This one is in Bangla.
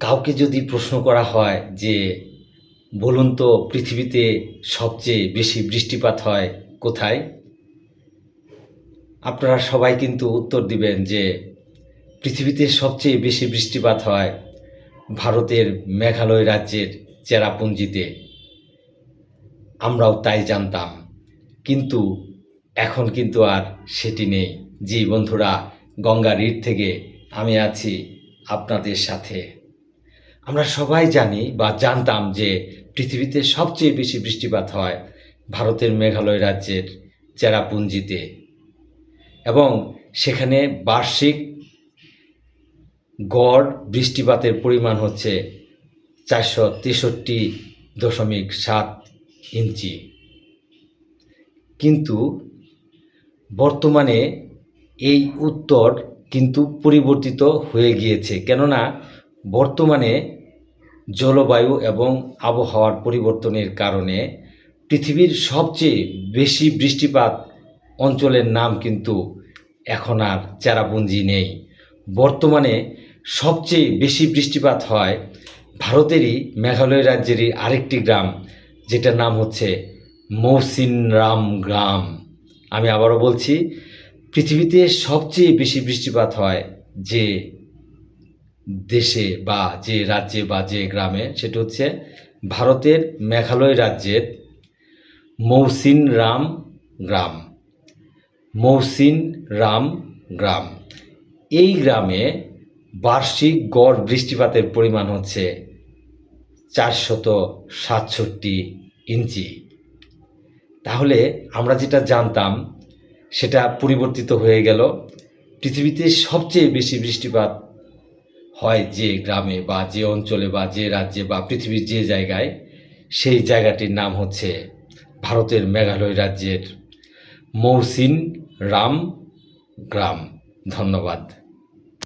কাউকে যদি প্রশ্ন করা হয় যে বলুন তো পৃথিবীতে সবচেয়ে বেশি বৃষ্টিপাত হয় কোথায়, আপনারা সবাই কিন্তু উত্তর দিবেন যে পৃথিবীতে সবচেয়ে বেশি বৃষ্টিপাত হয় ভারতের মেঘালয় রাজ্যের চেরাপুঞ্জিতে। আমরাও তাই জানতাম, কিন্তু এখন কিন্তু আর সেটি নেই। জি বন্ধুরা, গঙ্গা তীর থেকে আমি আছি আপনাদের সাথে। আমরা সবাই জানি বা জানতাম যে পৃথিবীতে সবচেয়ে বেশি বৃষ্টিপাত হয় ভারতের মেঘালয় রাজ্যের চেরাপুঞ্জিতে, এবং সেখানে বার্ষিক গড় বৃষ্টিপাতের পরিমাণ হচ্ছে 463.7 ইঞ্চি। কিন্তু বর্তমানে এই উত্তর কিন্তু পরিবর্তিত হয়ে গিয়েছে, কেননা বর্তমানে জলবায়ু এবং আবহাওয়ার পরিবর্তনের কারণে পৃথিবীর সবচেয়ে বেশি বৃষ্টিপাত অঞ্চলের নাম কিন্তু এখন আর চেরাপুঞ্জি নেই। বর্তমানে সবচেয়ে বেশি বৃষ্টিপাত হয় ভারতেরই মেঘালয় রাজ্যেরই আরেকটি গ্রাম, যেটার নাম হচ্ছে মৌসিনরাম গ্রাম। আমি আবারও বলছি, পৃথিবীতে সবচেয়ে বেশি বৃষ্টিপাত হয় যে দেশে বা যে রাজ্যে বা যে গ্রামে, সেটা হচ্ছে ভারতের মেঘালয় রাজ্যের মৌসিনরাম গ্রাম। মৌসিনরাম গ্রাম, এই গ্রামে বার্ষিক গড় বৃষ্টিপাতের পরিমাণ হচ্ছে 467 ইঞ্চি। তাহলে আমরা যেটা জানতাম সেটা পরিবর্তিত হয়ে গেল। পৃথিবীতে সবচেয়ে বেশি বৃষ্টিপাত হয় যে গ্রামে বা যে অঞ্চলে বা যে রাজ্যে বা পৃথিবীর যে জায়গায়, সেই জায়গাটির নাম হচ্ছে ভারতের মেঘালয় রাজ্যের মৌসিনরাম গ্রাম। ধন্যবাদ।